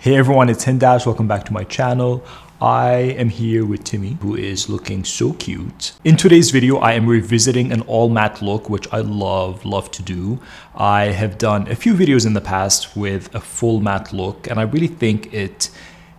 Hey everyone, it's Hindash. Welcome back to my channel. I am here with Timmy, who is looking so cute. In today's video, I am revisiting an all matte look, which I love to do. I have done a few videos in the past with a full matte look, and I really think it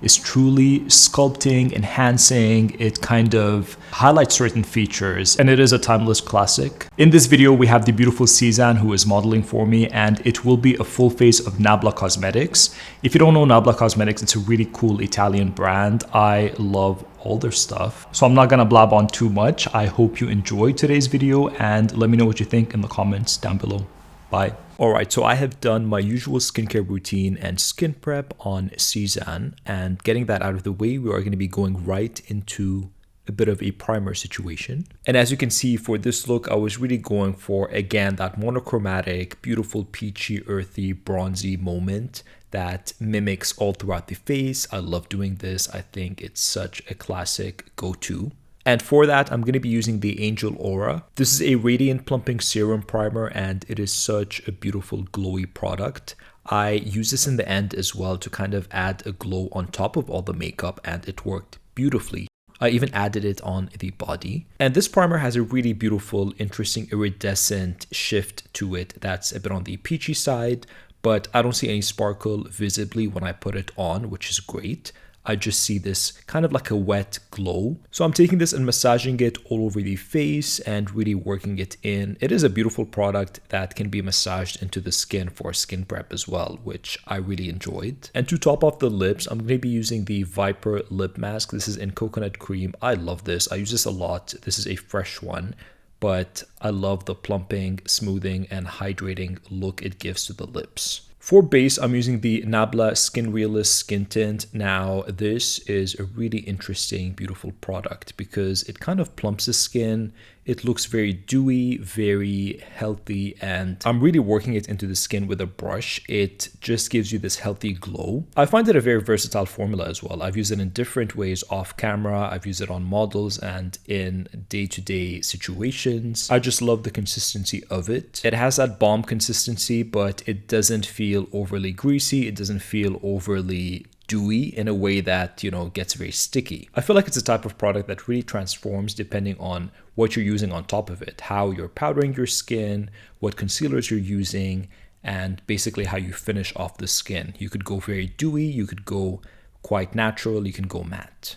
is truly sculpting, enhancing. It kind of highlights certain features, and it is a timeless classic. In this video, we have the beautiful Seezan, who is modeling for me, and it will be a full face of Nabla Cosmetics. If you don't know Nabla Cosmetics, it's a really cool Italian brand. I love all their stuff. So I'm not gonna blab on too much. I hope you enjoyed today's video, and let me know what you think in the comments down below. Bye. Alright, so I have done my usual skincare routine and skin prep on Seezan, and getting that out of the way, we are going to be going right into a bit of a primer situation. And as you can see, for this look, I was really going for, again, that monochromatic, beautiful, peachy, earthy, bronzy moment that mimics all throughout the face. I love doing this. I think it's such a classic go-to. And for that, I'm going to be using the Angel Aura. This is a radiant plumping serum primer, and it is such a beautiful glowy product. I use this in the end as well to kind of add a glow on top of all the makeup, and it worked beautifully. I even added it on the body. And this primer has a really beautiful, interesting iridescent shift to it that's a bit on the peachy side, but I don't see any sparkle visibly when I put it on, which is great. I just see this kind of like a wet glow. So I'm taking this and massaging it all over the face and really working it in. It is a beautiful product that can be massaged into the skin for skin prep as well, which I really enjoyed. And to top off the lips, I'm going to be using the Viper lip mask. This is in coconut cream. I love this. I use this a lot. This is a fresh one, but I love the plumping, smoothing, and hydrating look it gives to the lips. For base, I'm using the Nabla Skin Realist Skin Tint. Now, this is a really interesting, beautiful product because it kind of plumps the skin. It looks very dewy, very healthy, and I'm really working it into the skin with a brush. It just gives you this healthy glow. I find it a very versatile formula as well. I've used it in different ways off camera. I've used it on models and in day-to-day situations. I just love the consistency of it. It has that balm consistency, but it doesn't feel overly greasy. It doesn't feel overly dewy in a way that, gets very sticky. I feel like it's a type of product that really transforms depending on what you're using on top of it, how you're powdering your skin, what concealers you're using, and basically how you finish off the skin. You could go very dewy, you could go quite natural, you can go matte.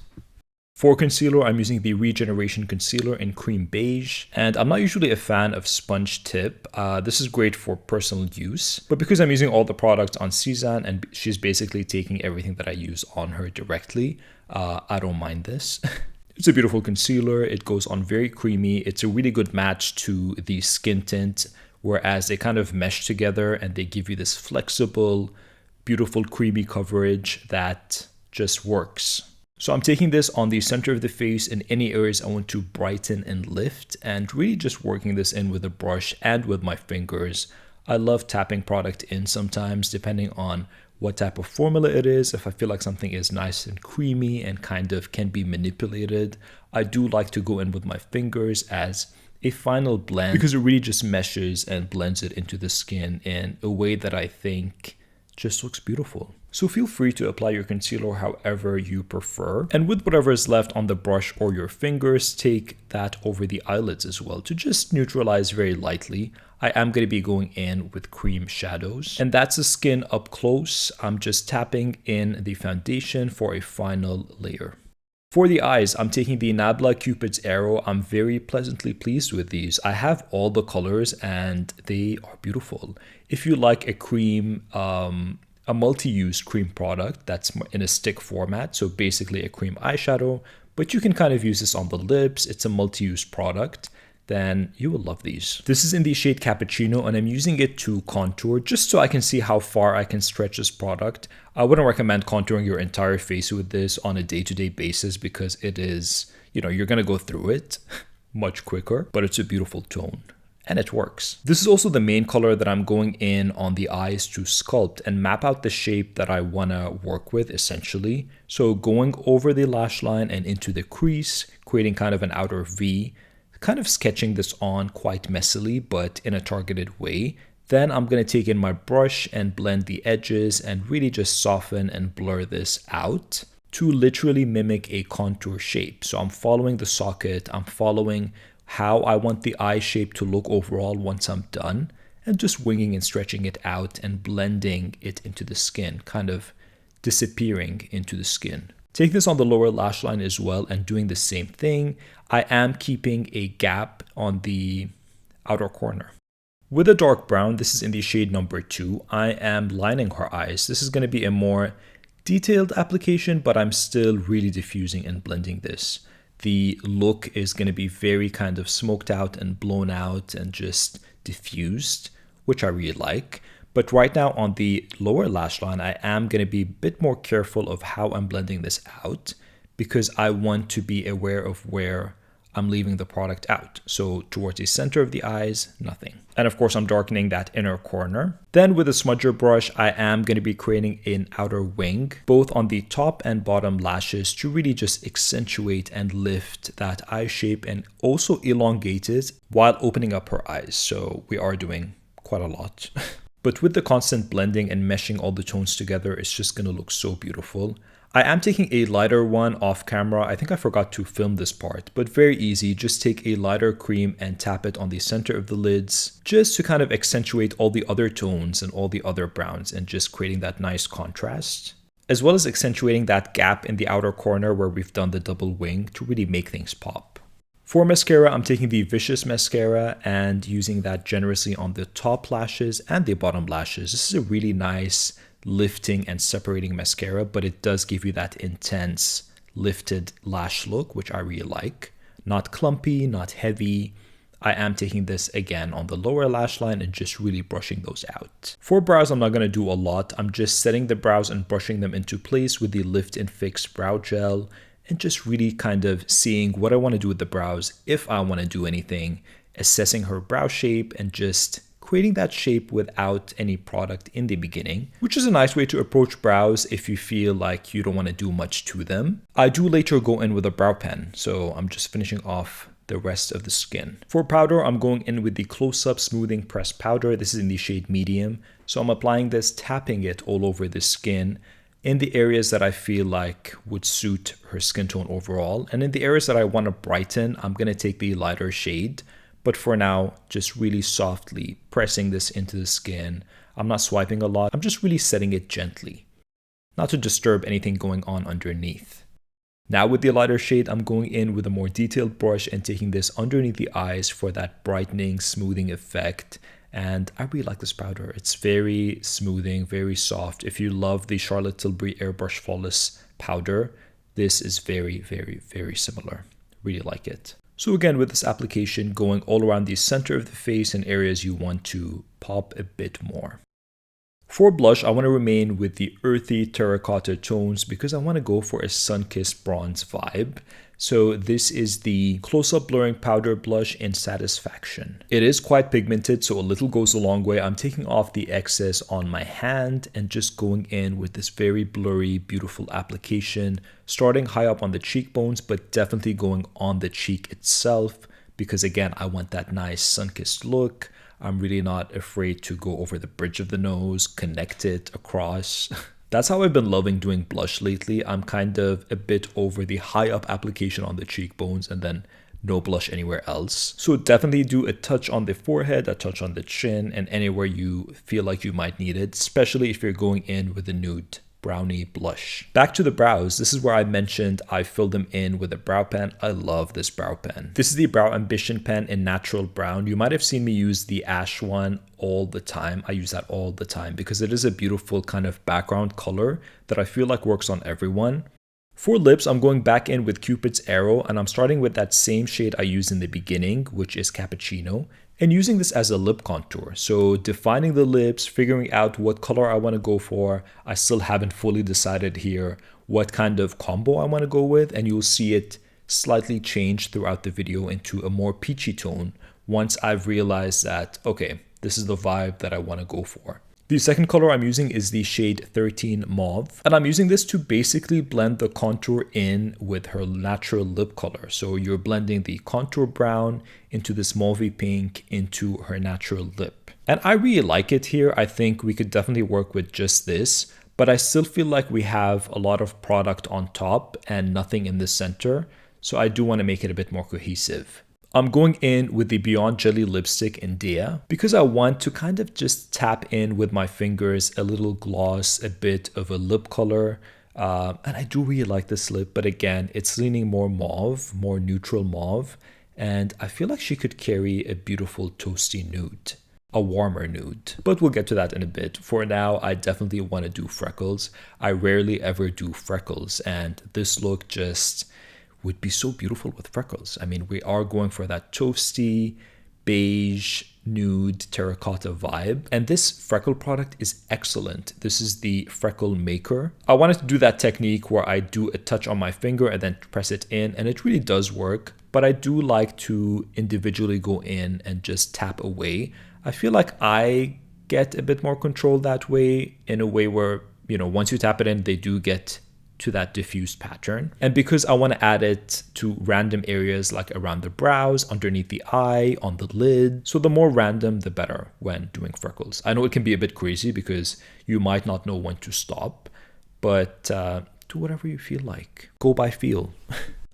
For concealer, I'm using the Regeneration Concealer in Cream Beige, and I'm not usually a fan of sponge tip. This is great for personal use, but because I'm using all the products on Seezan and she's basically taking everything that I use on her directly, I don't mind this. It's a beautiful concealer. It goes on very creamy. It's a really good match to the skin tint, whereas they kind of mesh together and they give you this flexible, beautiful, creamy coverage that just works. So I'm taking this on the center of the face in any areas I want to brighten and lift, and really just working this in with a brush and with my fingers. I love tapping product in sometimes depending on what type of formula it is. If I feel like something is nice and creamy and kind of can be manipulated, I do like to go in with my fingers as a final blend because it really just meshes and blends it into the skin in a way that I think just looks beautiful. So feel free to apply your concealer however you prefer. And with whatever is left on the brush or your fingers, take that over the eyelids as well to just neutralize very lightly. I am going to be going in with cream shadows. And that's the skin up close. I'm just tapping in the foundation for a final layer. For the eyes, I'm taking the Nabla Cupid's Arrow. I'm very pleasantly pleased with these. I have all the colors and they are beautiful. If you like a cream, a multi-use cream product that's in a stick format, so basically a cream eyeshadow, but you can kind of use this on the lips, it's a multi-use product, then you will love these. This is in the shade Cappuccino, and I'm using it to contour just so I can see how far I can stretch this product. I wouldn't recommend contouring your entire face with this on a day-to-day basis because it is, you're gonna go through it much quicker, but it's a beautiful tone. And it works. This is also the main color that I'm going in on the eyes to sculpt and map out the shape that I want to work with essentially. So going over the lash line and into the crease, creating kind of an outer V, kind of sketching this on quite messily, but in a targeted way Then I'm going to take in my brush and blend the edges and really just soften and blur this out to literally mimic a contour shape. So I'm following the socket, I'm following how I want the eye shape to look overall once I'm done, and just winging and stretching it out and blending it into the skin, kind of disappearing into the skin. Take this on the lower lash line as well and doing the same thing. I am keeping a gap on the outer corner. With a dark brown, this is in the shade number 2, I am lining her eyes. This is going to be a more detailed application, but I'm still really diffusing and blending this. The look is going to be very kind of smoked out and blown out and just diffused, which I really like. But right now on the lower lash line, I am going to be a bit more careful of how I'm blending this out because I want to be aware of where I'm leaving the product out. So towards the center of the eyes, nothing. And of course, I'm darkening that inner corner. Then with a smudger brush, I am going to be creating an outer wing, both on the top and bottom lashes to really just accentuate and lift that eye shape and also elongate it while opening up her eyes. So we are doing quite a lot. But with the constant blending and meshing all the tones together, it's just going to look so beautiful. I am taking a lighter one off camera. I think I forgot to film this part, but very easy. Just take a lighter cream and tap it on the center of the lids just to kind of accentuate all the other tones and all the other browns and just creating that nice contrast, as well as accentuating that gap in the outer corner where we've done the double wing to really make things pop. For mascara, I'm taking the Vicious mascara and using that generously on the top lashes and the bottom lashes. This is a really nice lifting and separating mascara, but it does give you that intense lifted lash look, which I really like. Not clumpy, not heavy. I am taking this again on the lower lash line and just really brushing those out. For brows, I'm not going to do a lot. I'm just setting the brows and brushing them into place with the Lift and Fix brow gel and just really kind of seeing what I want to do with the brows, if I want to do anything, assessing her brow shape and just creating that shape without any product in the beginning, which is a nice way to approach brows if you feel like you don't want to do much to them. I do later go in with a brow pen, so I'm just finishing off the rest of the skin. For powder, I'm going in with the Close-Up Smoothing Pressed Powder. This is in the shade Medium. So I'm applying this, tapping it all over the skin in the areas that I feel like would suit her skin tone overall. And in the areas that I want to brighten, I'm going to take the lighter shade. But for now, just really softly pressing this into the skin. I'm not swiping a lot. I'm just really setting it gently, not to disturb anything going on underneath. Now with the lighter shade, I'm going in with a more detailed brush and taking this underneath the eyes for that brightening, smoothing effect. And I really like this powder. It's very smoothing, very soft. If you love the Charlotte Tilbury Airbrush Flawless powder, this is very, very, very similar. Really like it. So again, with this application, going all around the center of the face and areas you want to pop a bit more. For blush, I want to remain with the earthy terracotta tones because I want to go for a sun-kissed bronze vibe. So this is the Close-Up Blurring Powder Blush in Satisfaction. It is quite pigmented, so a little goes a long way. I'm taking off the excess on my hand and just going in with this very blurry, beautiful application, starting high up on the cheekbones, but definitely going on the cheek itself because again, I want that nice sun-kissed look. I'm really not afraid to go over the bridge of the nose, connect it across. That's how I've been loving doing blush lately. I'm kind of a bit over the high up application on the cheekbones and then no blush anywhere else. So definitely do a touch on the forehead, a touch on the chin, and anywhere you feel like you might need it, especially if you're going in with a nude brownie blush. Back to the brows. This is where I mentioned I filled them in with a brow pen. I love this brow pen. This is the Brow Ambition pen in natural brown. You might have seen me use the ash one all the time. I use that all the time because it is a beautiful kind of background color that I feel like works on everyone. For lips, I'm going back in with Cupid's Arrow and I'm starting with that same shade I used in the beginning, which is Cappuccino, and using this as a lip contour. So defining the lips, figuring out what color I want to go for. I still haven't fully decided here what kind of combo I want to go with, and you'll see it slightly change throughout the video into a more peachy tone once I've realized that, okay, this is the vibe that I want to go for. The second color I'm using is the shade 13 Mauve, and I'm using this to basically blend the contour in with her natural lip color. So you're blending the contour brown into this mauvey pink into her natural lip. And I really like it here. I think we could definitely work with just this, but I still feel like we have a lot of product on top and nothing in the center. So I do want to make it a bit more cohesive. I'm going in with the Beyond Jelly lipstick in Dia because I want to kind of just tap in with my fingers, a little gloss, a bit of a lip color. And I do really like this lip, but again, it's leaning more mauve, more neutral mauve. And I feel like she could carry a beautiful toasty nude, a warmer nude. But we'll get to that in a bit. For now, I definitely want to do freckles. I rarely ever do freckles, and this look just would be so beautiful with freckles. I mean, we are going for that toasty, beige, nude, terracotta vibe. And this freckle product is excellent. This is the Freckle Maker. I wanted to do that technique where I do a touch on my finger and then press it in, and it really does work. But I do like to individually go in and just tap away. I feel like I get a bit more control that way, in a way where, you know, once you tap it in, they do get to that diffused pattern. And because I want to add it to random areas like around the brows, underneath the eye, on the lid. So the more random, the better when doing freckles. I know it can be a bit crazy because you might not know when to stop, but do whatever you feel like. Go by feel.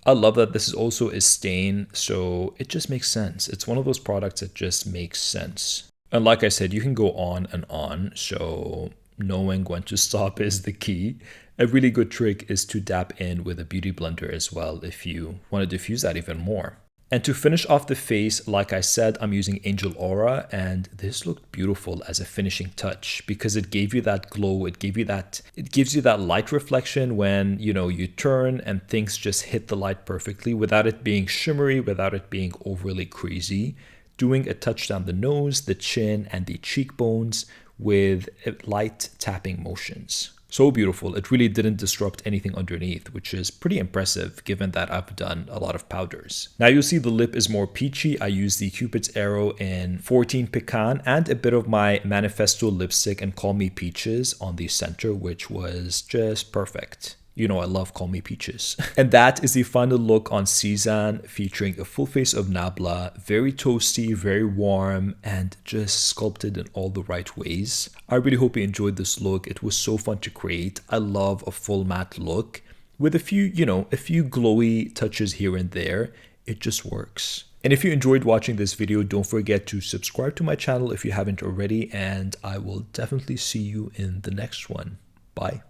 I love that this is also a stain, so it just makes sense. It's one of those products that just makes sense. And like I said, you can go on and on, so knowing when to stop is the key. A really good trick is to dab in with a beauty blender as well if you want to diffuse that even more. And to finish off the face, like I said, I'm using Angel Aura, and this looked beautiful as a finishing touch because it gave you that glow. It gives you that light reflection when, you know, you turn and things just hit the light perfectly without it being shimmery, without it being overly crazy. Doing a touch down the nose, the chin, and the cheekbones with light tapping motions. So beautiful. It really didn't disrupt anything underneath, which is pretty impressive given that I've done a lot of powders. Now you'll see the lip is more peachy. I used the Cupid's Arrow in 14 Pecan and a bit of my Manifesto lipstick and Call Me Peaches on the center, which was just perfect. You know I love Call Me Peaches. And that is the final look on Seezan, featuring a full face of Nabla, very toasty, very warm, and just sculpted in all the right ways. I really hope you enjoyed this look. It was so fun to create. I love a full matte look with a few glowy touches here and there. It just works. And if you enjoyed watching this video, don't forget to subscribe to my channel if you haven't already, and I will definitely see you in the next one. Bye.